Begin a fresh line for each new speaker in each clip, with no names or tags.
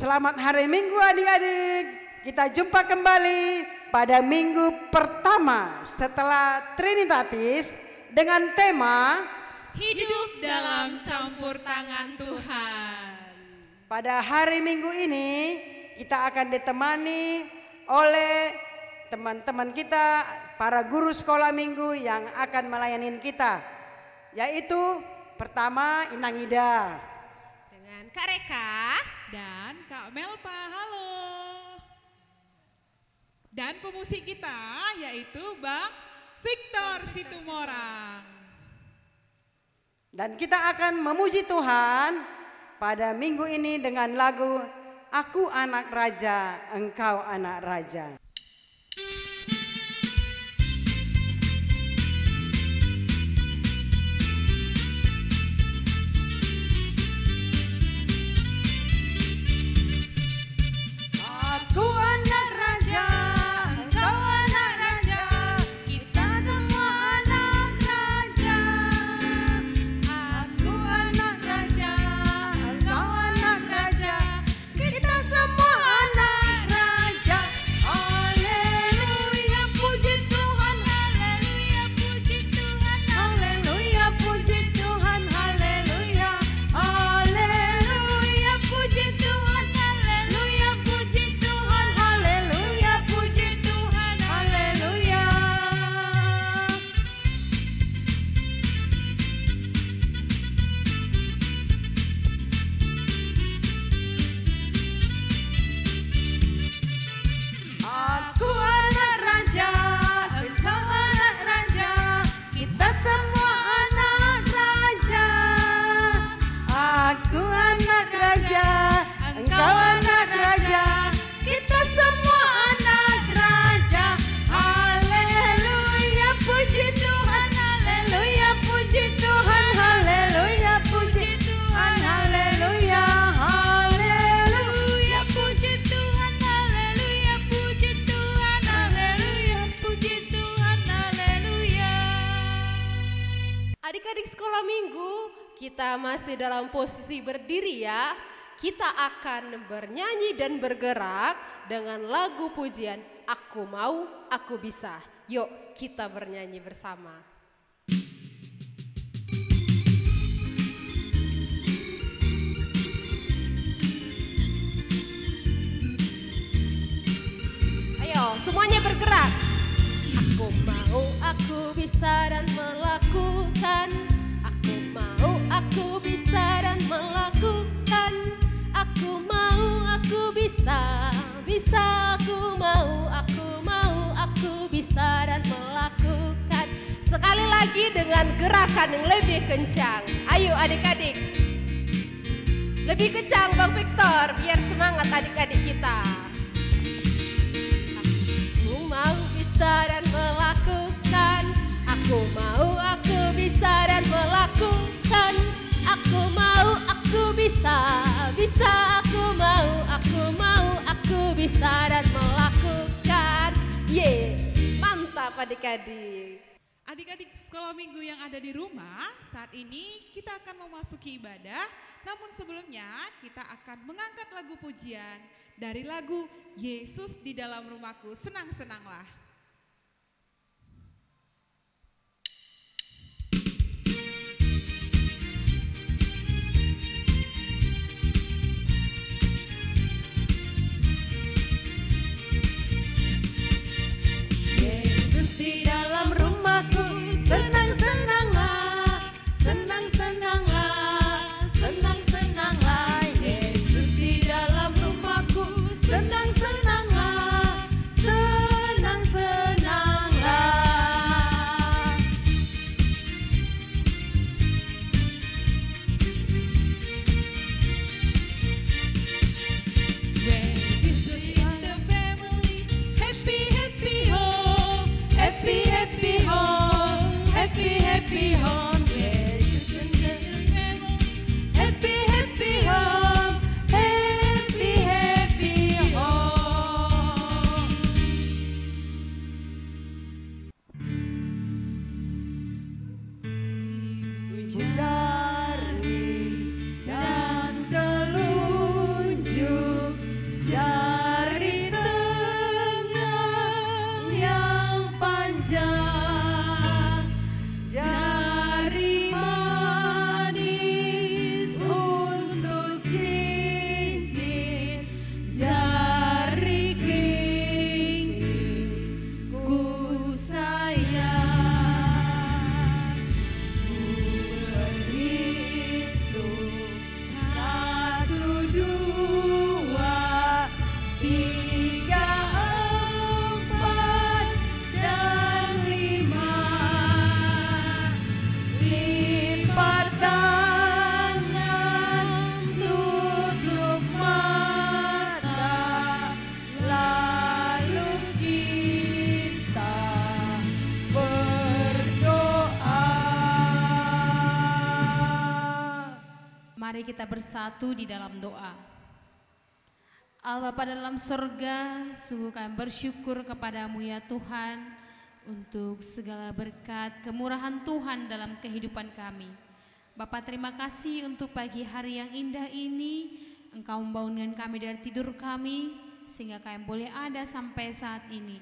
Selamat hari Minggu adik-adik. Kita jumpa kembali pada minggu pertama setelah Trinitatis dengan tema
Hidup dalam campur tangan Tuhan.
Pada hari Minggu ini kita akan ditemani oleh teman-teman kita, para guru sekolah minggu yang akan melayani kita, yaitu pertama Inang Ida
Dengan Kak Reka
dan Kak Melpa, halo. Dan pemusik kita yaitu Bang Victor Situmorang.
Dan kita akan memuji Tuhan pada minggu ini dengan lagu Aku Anak Raja, Engkau Anak Raja.
Aku anak raja, engkau anak raja, kita semua anak raja. Aku anak raja, engkau anak raja, kita semua anak raja. Haleluya, puji Tuhan, haleluya, puji Tuhan, haleluya, puji Tuhan, haleluya, haleluya, puji Tuhan, haleluya, puji Tuhan, haleluya, puji Tuhan, haleluya. Aku anak raja, engkau anak raja, kita semua anak raja.
Aku anak raja, engkau anak raja,
kita semua anak raja. Haleluya, puji Tuhan, haleluya, puji Tuhan, haleluya, puji Tuhan, haleluya, haleluya, puji Tuhan, haleluya, puji Tuhan, haleluya, puji Tuhan, haleluya. Adik-adik sekolah minggu, kita masih dalam posisi berdiri ya. Kita akan bernyanyi dan bergerak dengan lagu pujian Aku Mau, Aku Bisa. Yuk kita bernyanyi bersama. Ayo semuanya bergerak. Aku mau, aku bisa dan melakukan. Aku mau, aku bisa dan melakukan. Aku mau, aku bisa, bisa. Aku mau, aku bisa dan melakukan. Sekali lagi dengan gerakan yang lebih kencang. Ayo adik-adik, lebih kencang Bang Victor, biar semangat adik-adik kita. Aku mau, bisa dan melakukan. Aku mau, aku bisa dan melakukan. Aku mau, aku bisa, bisa. Aku mau, aku bisa dan melakukan. Mantap adik-adik.
Adik-adik sekolah minggu yang ada di rumah, saat ini kita akan memasuki ibadah. Namun sebelumnya kita akan mengangkat lagu pujian dari lagu Yesus di dalam rumahku, senang-senanglah.
Yesus di dalam rumahku, senang-senanglah, senang-senanglah, senang-senanglah. Yesus di dalam rumahku, senang-senanglah, senang-senanglah.
Mari kita bersatu di dalam doa. Allah Bapa dalam sorga, sungguh kami bersyukur kepadamu ya Tuhan untuk segala berkat kemurahan Tuhan dalam kehidupan kami. Bapa, terima kasih untuk pagi hari yang indah ini. Engkau membangunkan kami dari tidur kami sehingga kami boleh ada sampai saat ini.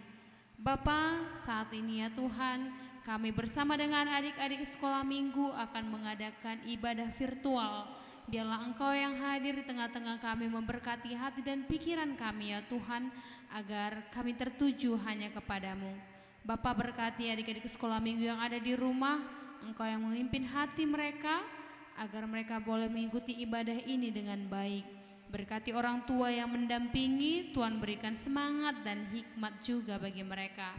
Bapa, saat ini ya Tuhan, kami bersama dengan adik-adik sekolah minggu akan mengadakan ibadah virtual. Biarlah Engkau yang hadir di tengah-tengah kami memberkati hati dan pikiran kami ya Tuhan, agar kami tertuju hanya kepadamu. Bapa, berkati adik-adik sekolah minggu yang ada di rumah, Engkau yang memimpin hati mereka, agar mereka boleh mengikuti ibadah ini dengan baik. Berkati orang tua yang mendampingi, Tuhan berikan semangat dan hikmat juga bagi mereka.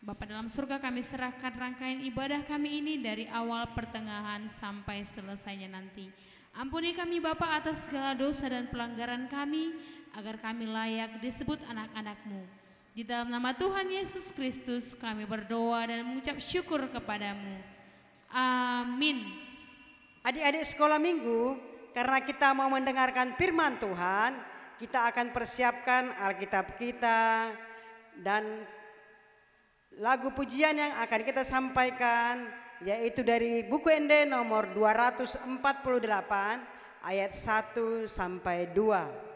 Bapa dalam surga, kami serahkan rangkaian ibadah kami ini dari awal pertengahan sampai selesainya nanti. Ampuni kami Bapa atas segala dosa dan pelanggaran kami, agar kami layak disebut anak-anak-Mu. Di dalam nama Tuhan Yesus Kristus kami berdoa dan mengucap syukur kepadamu. Amin.
Adik-adik sekolah minggu, karena kita mau mendengarkan firman Tuhan, kita akan persiapkan Alkitab kita dan lagu pujian yang akan kita sampaikan, yaitu dari buku ND nomor 248 ayat 1 sampai 2.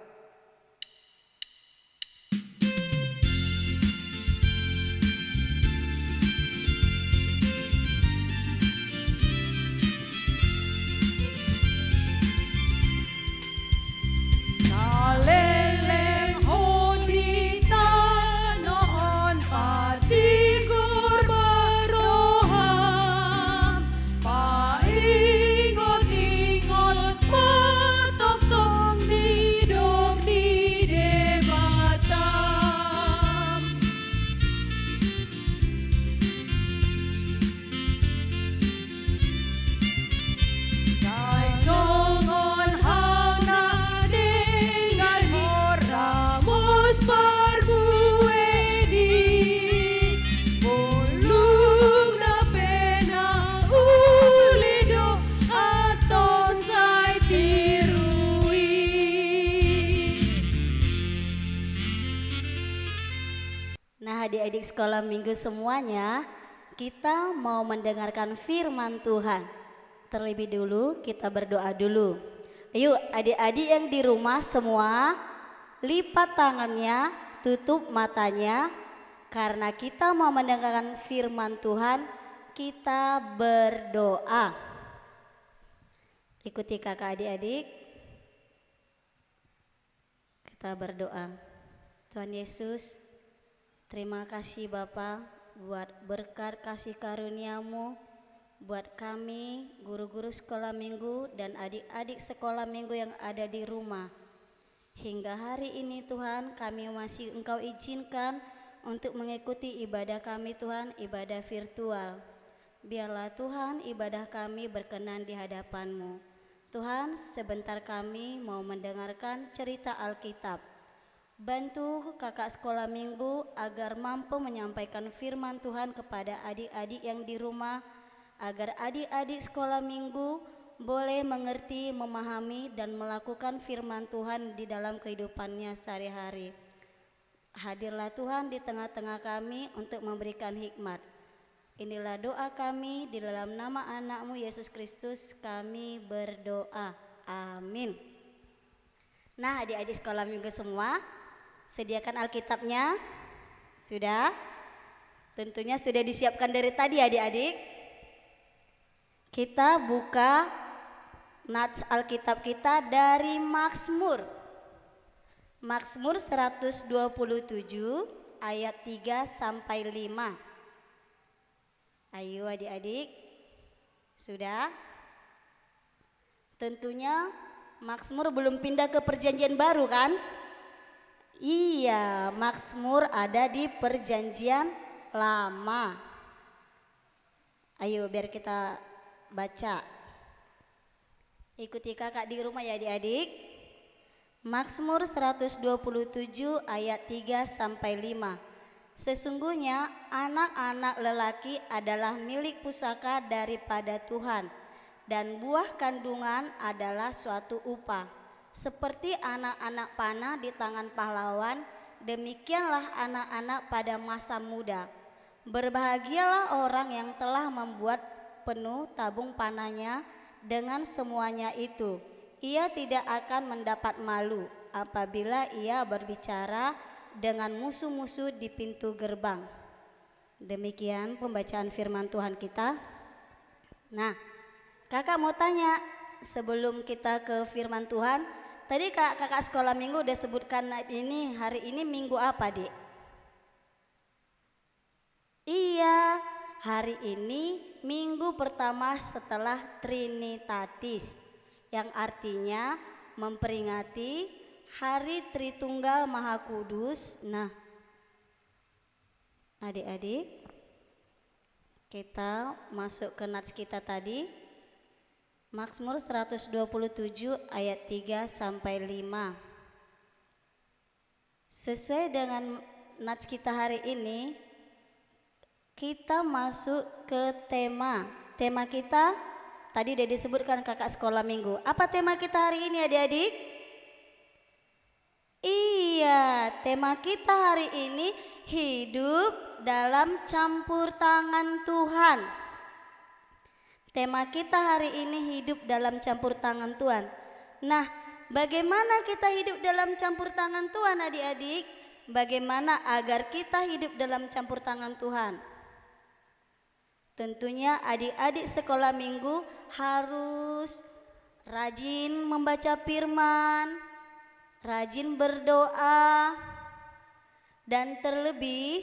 Adik-adik sekolah minggu semuanya, kita mau mendengarkan firman Tuhan. Terlebih dulu kita berdoa dulu. Ayo adik-adik yang di rumah semua, lipat tangannya, tutup matanya, karena kita mau mendengarkan firman Tuhan. Kita berdoa. Ikuti kakak adik-adik. Kita berdoa. Tuhan Yesus, terima kasih Bapa buat berkat kasih karunia-Mu buat kami guru-guru sekolah minggu dan adik-adik sekolah minggu yang ada di rumah. Hingga hari ini Tuhan, kami masih Engkau izinkan untuk mengikuti ibadah kami Tuhan, ibadah virtual. Biarlah Tuhan ibadah kami berkenan di hadapan-Mu. Tuhan, sebentar kami mau mendengarkan cerita Alkitab. Bantu kakak sekolah minggu agar mampu menyampaikan firman Tuhan kepada adik-adik yang di rumah, agar adik-adik sekolah minggu boleh mengerti, memahami dan melakukan firman Tuhan di dalam kehidupannya sehari-hari. Hadirlah Tuhan di tengah-tengah kami untuk memberikan hikmat. Inilah doa kami, di dalam nama anak-Mu Yesus Kristus kami berdoa. Amin. Nah, adik-adik sekolah minggu semua, sediakan Alkitabnya. Sudah? Tentunya sudah disiapkan dari tadi adik-adik. Kita buka nats Alkitab kita dari Mazmur. Mazmur 127 ayat 3 sampai 5. Ayo adik-adik. Sudah? Tentunya Mazmur belum pindah ke perjanjian baru kan? Iya, Mazmur ada di perjanjian lama. Ayo biar kita baca. Ikuti kakak di rumah ya adik-adik. Mazmur 127 ayat 3 sampai 5. Sesungguhnya anak-anak lelaki adalah milik pusaka daripada Tuhan. dan buah kandungan adalah suatu upah. Seperti anak-anak panah di tangan pahlawan, demikianlah anak-anak pada masa muda. Berbahagialah orang yang telah membuat penuh tabung panahnya dengan semuanya itu. Ia tidak akan mendapat malu apabila ia berbicara dengan musuh-musuh di pintu gerbang. Demikian pembacaan firman Tuhan kita. Nah, kakak mau tanya sebelum kita ke firman Tuhan. Tadi kakak sekolah minggu udah sebutkan ini, hari ini minggu apa, Dik? Iya, hari ini minggu pertama setelah Trinitatis, yang artinya memperingati Hari Tritunggal Maha Kudus. Nah, adik-adik, kita masuk ke nats kita tadi, Mazmur 127 ayat 3 sampai 5. Sesuai dengan nats kita hari ini, kita masuk ke tema. Tema kita tadi udah disebutkan kakak sekolah minggu. Apa tema kita hari ini, adik-adik? Iya, tema kita hari ini hidup dalam campur tangan Tuhan. Tema kita hari ini hidup dalam campur tangan Tuhan. Nah, bagaimana kita hidup dalam campur tangan Tuhan, adik-adik? Bagaimana agar kita hidup dalam campur tangan Tuhan? Tentunya adik-adik sekolah minggu harus rajin membaca firman, rajin berdoa, dan terlebih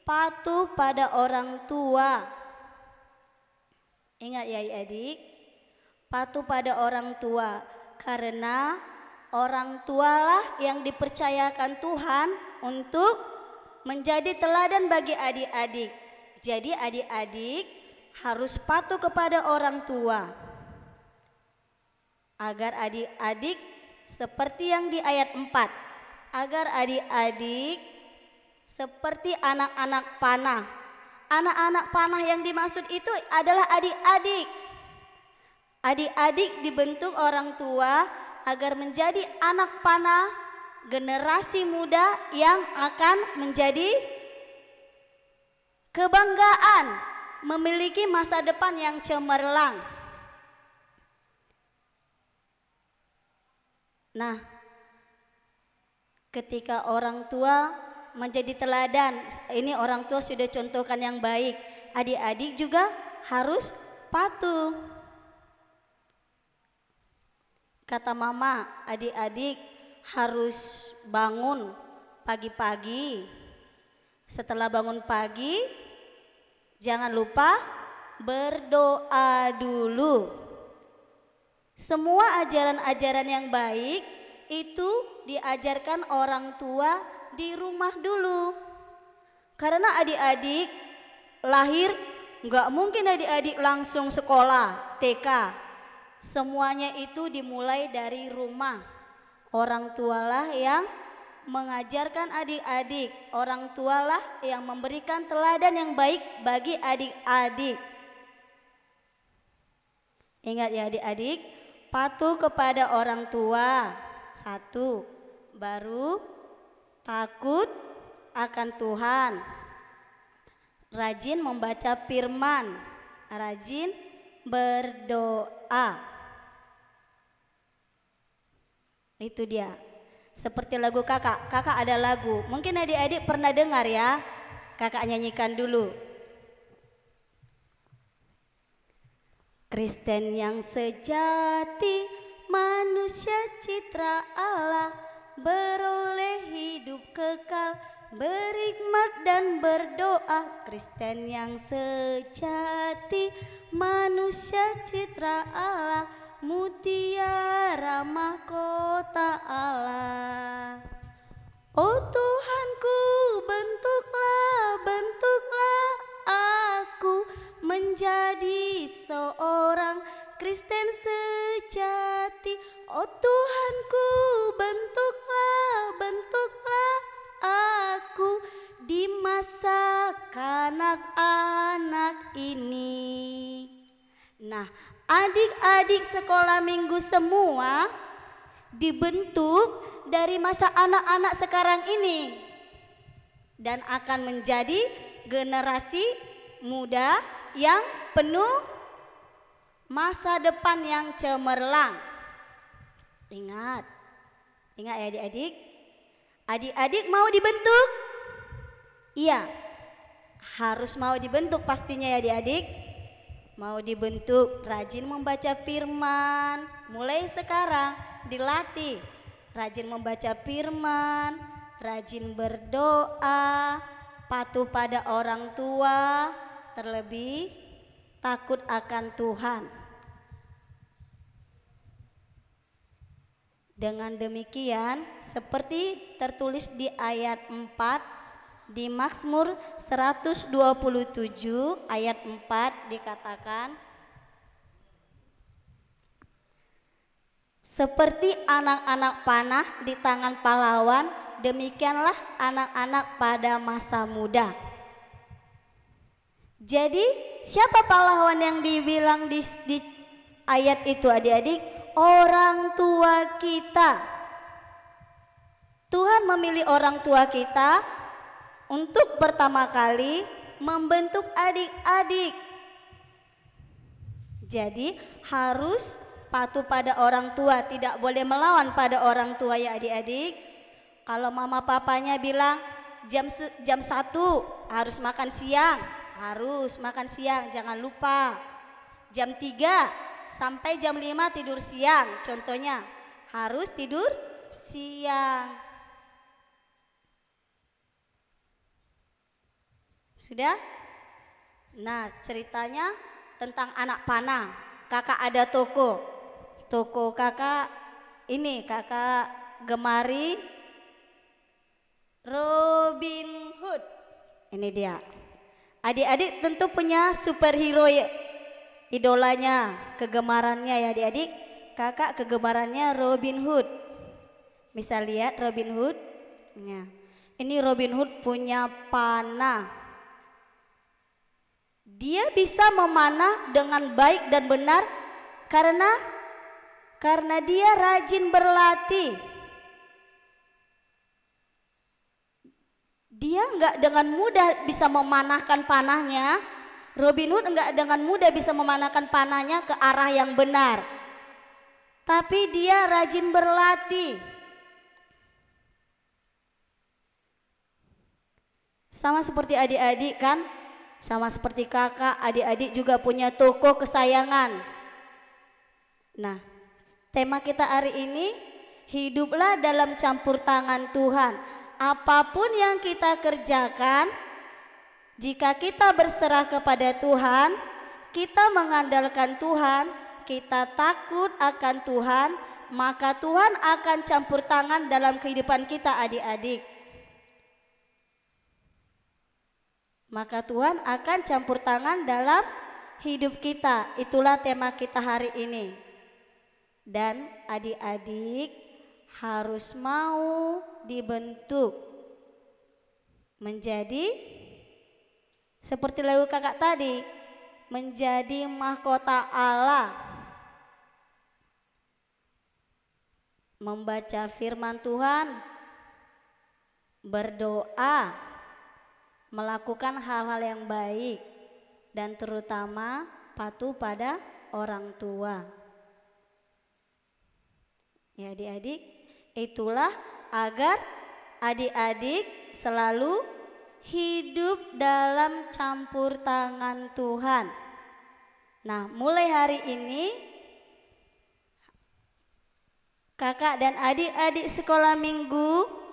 patuh pada orang tua. Ingat ya adik, patuh pada orang tua, karena orang tualah yang dipercayakan Tuhan untuk menjadi teladan bagi adik-adik. Jadi adik-adik harus patuh kepada orang tua, agar adik-adik seperti yang di ayat 4, agar adik-adik seperti anak-anak panah. Anak-anak panah yang dimaksud itu adalah adik-adik. Adik-adik dibentuk orang tua agar menjadi anak panah, generasi muda yang akan menjadi kebanggaan, memiliki masa depan yang cemerlang. Nah, ketika orang tua menjadi teladan, ini orang tua sudah contohkan yang baik, adik-adik juga harus patuh. Kata mama, adik-adik harus bangun pagi-pagi. Setelah bangun pagi, jangan lupa berdoa dulu. Semua ajaran-ajaran yang baik itu diajarkan orang tua di rumah dulu. Karena adik-adik lahir nggak mungkin adik-adik langsung sekolah TK. Semuanya itu dimulai dari rumah. Orang tualah yang mengajarkan adik-adik, orang tualah yang memberikan teladan yang baik bagi adik-adik. Ingat ya adik-adik, patuh kepada orang tua. 1, baru takut akan Tuhan, rajin membaca firman, rajin berdoa. Itu dia. Seperti lagu kakak ada lagu, mungkin adik-adik pernah dengar ya. Kakak nyanyikan dulu. Kristen yang sejati, manusia citra Allah, beroleh hidup kekal, berhikmat dan berdoa. Kristen yang sejati, manusia citra Allah, mutiara mahkota Allah. Oh Tuhanku, bentuklah aku menjadi seorang Kristen sejati. Oh Tuhanku, bentuklah aku di masa kanak-anak ini. Nah, Adik-adik sekolah minggu semua dibentuk dari masa anak-anak sekarang ini dan akan menjadi generasi muda yang penuh masa depan yang cemerlang. Ingat ya adik-adik. Adik-adik mau dibentuk? Iya, harus mau dibentuk pastinya ya adik-adik. Mau dibentuk rajin membaca firman, mulai sekarang dilatih. Rajin membaca firman, rajin berdoa, patuh pada orang tua, terlebih takut akan Tuhan. Dengan demikian, seperti tertulis di ayat 4 di Mazmur 127 ayat 4 dikatakan, seperti anak-anak panah di tangan pahlawan, demikianlah anak-anak pada masa muda. Jadi siapa pahlawan yang dibilang di ayat itu adik-adik? Orang tua kita. Tuhan memilih orang tua kita untuk pertama kali membentuk adik-adik. Jadi harus patuh pada orang tua, tidak boleh melawan pada orang tua ya adik-adik. Kalau mama papanya bilang jam 1 harus makan siang, jangan lupa. Jam 3 sampai jam 5 tidur siang, contohnya harus tidur siang. Sudah? Nah, ceritanya tentang anak panah. Kakak ada toko kakak ini, kakak gemari Robin Hood. Ini dia. Adik-adik tentu punya superhero ya, idolanya, kegemarannya ya adik-adik. Kakak kegemarannya Robin Hood. Bisa lihat Robin Hood. Nah, ini Robin Hood punya panah. Dia bisa memanah dengan baik dan benar karena dia rajin berlatih. Dia enggak dengan mudah bisa memanahkan panahnya. Robin Hood enggak dengan mudah bisa memanahkan panahnya ke arah yang benar. Tapi dia rajin berlatih. Sama seperti adik-adik kan? Sama seperti kakak, adik-adik juga punya tokoh kesayangan. Nah, tema kita hari ini, hiduplah dalam campur tangan Tuhan. Apapun yang kita kerjakan, jika kita berserah kepada Tuhan, kita mengandalkan Tuhan, kita takut akan Tuhan, maka Tuhan akan campur tangan dalam kehidupan kita adik-adik. Maka Tuhan akan campur tangan dalam hidup kita. Itulah tema kita hari ini. Dan adik-adik harus mau dibentuk menjadi seperti lagu kakak tadi, menjadi mahkota Allah. Membaca firman Tuhan, berdoa, melakukan hal-hal yang baik, dan terutama patuh pada orang tua. Ya adik-adik, itulah agar adik-adik selalu hidup dalam campur tangan Tuhan. Nah, mulai hari ini kakak dan adik-adik sekolah minggu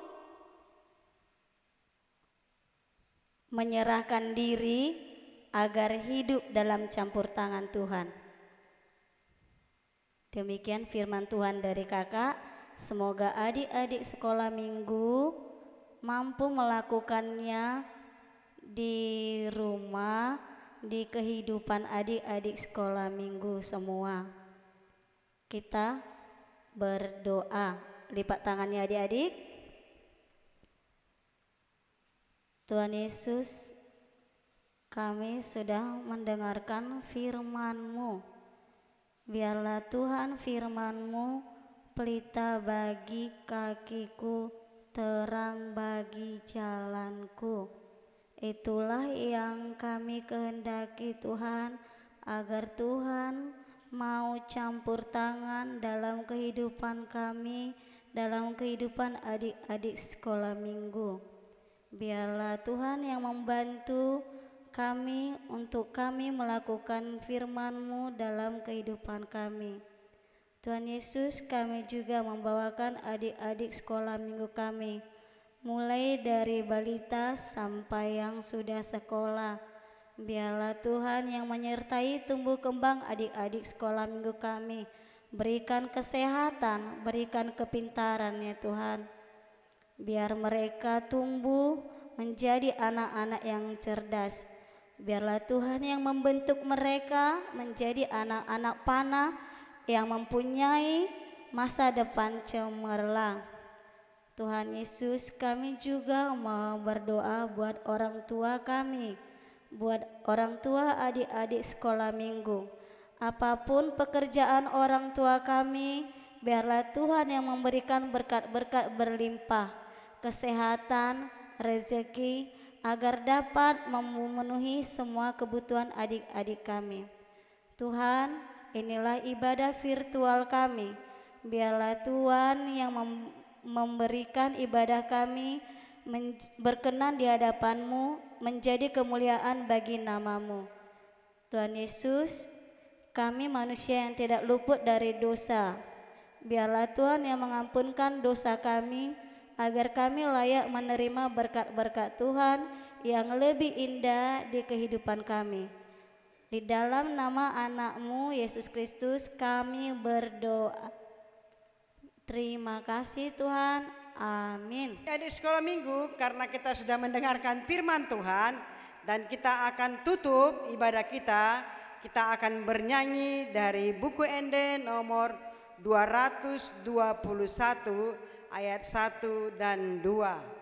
menyerahkan diri agar hidup dalam campur tangan Tuhan. Demikian firman Tuhan dari kakak. Semoga adik-adik sekolah minggu mampu melakukannya di rumah, di kehidupan adik-adik sekolah minggu semua. Kita berdoa. Lipat tangannya adik-adik. Tuhan Yesus, kami sudah mendengarkan firman-Mu. Biarlah Tuhan firman-Mu pelita bagi kakiku, terang bagi jalanku. Itulah yang kami kehendaki Tuhan, agar Tuhan mau campur tangan dalam kehidupan kami, dalam kehidupan adik-adik sekolah minggu. Biarlah Tuhan yang membantu kami untuk kami melakukan firman-Mu dalam kehidupan kami. Tuhan Yesus, kami juga membawakan adik-adik sekolah minggu kami, mulai dari balita sampai yang sudah sekolah. Biarlah Tuhan yang menyertai tumbuh kembang adik-adik sekolah minggu kami. Berikan kesehatan, berikan kepintaran ya Tuhan. Biar mereka tumbuh menjadi anak-anak yang cerdas. Biarlah Tuhan yang membentuk mereka menjadi anak-anak panah yang mempunyai masa depan cemerlang. Tuhan Yesus, kami juga mau berdoa buat orang tua kami, buat orang tua adik-adik sekolah minggu. Apapun pekerjaan orang tua kami, biarlah Tuhan yang memberikan berkat-berkat berlimpah, kesehatan, rezeki, agar dapat memenuhi semua kebutuhan adik-adik kami. Tuhan, inilah ibadah virtual kami. Biarlah Tuhan yang memberikan ibadah kami berkenan di hadapan-Mu, menjadi kemuliaan bagi nama-Mu. Tuhan Yesus, kami manusia yang tidak luput dari dosa. Biarlah Tuhan yang mengampunkan dosa kami, agar kami layak menerima berkat-berkat Tuhan yang lebih indah di kehidupan kami. Di dalam nama anak-Mu Yesus Kristus kami berdoa. Terima kasih Tuhan, amin.
Adik sekolah minggu, karena kita sudah mendengarkan firman Tuhan dan kita akan tutup ibadah kita akan bernyanyi dari buku Ende nomor 221 ayat 1 dan 2.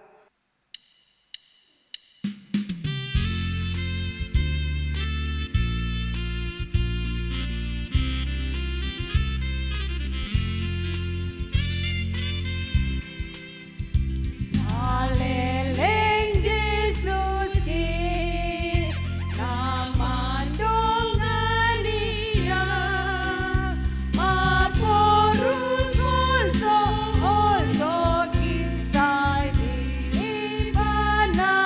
Saleleng Jesus ki namandongan dia maporus also kisah di banaan.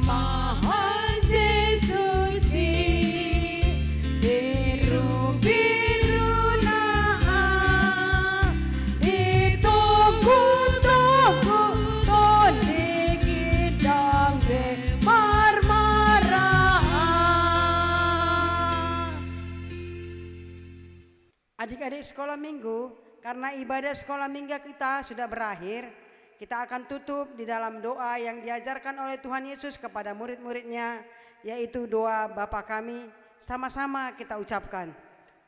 Mahal Jesus di biru-biru naa ditunggu-tunggu toli kidang de marmaraan.
Adik-adik sekolah minggu, karena ibadah sekolah minggu kita sudah berakhir, kita akan tutup di dalam doa yang diajarkan oleh Tuhan Yesus kepada murid-muridnya, yaitu doa Bapa kami. Sama-sama kita ucapkan.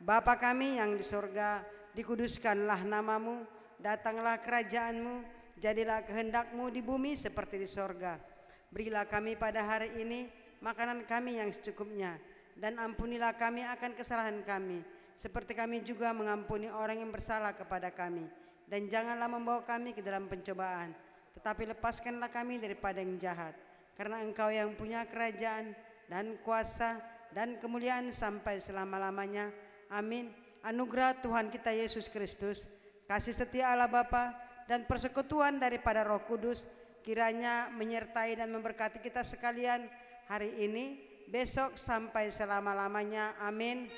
Bapa kami yang di surga, dikuduskanlah namamu, datanglah kerajaan-Mu, jadilah kehendak-Mu di bumi seperti di surga. Berilah kami pada hari ini makanan kami yang secukupnya, dan ampunilah kami akan kesalahan kami, seperti kami juga mengampuni orang yang bersalah kepada kami. Dan janganlah membawa kami ke dalam pencobaan, tetapi lepaskanlah kami daripada yang jahat. Karena Engkau yang punya kerajaan dan kuasa dan kemuliaan sampai selama-lamanya. Amin. Anugerah Tuhan kita Yesus Kristus, kasih setia Allah Bapa, dan persekutuan daripada Roh Kudus kiranya menyertai dan memberkati kita sekalian hari ini, besok sampai selama-lamanya. Amin.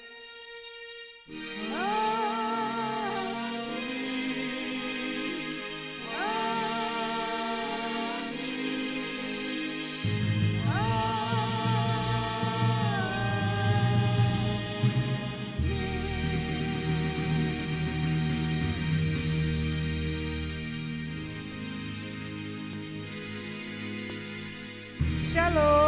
Shalom.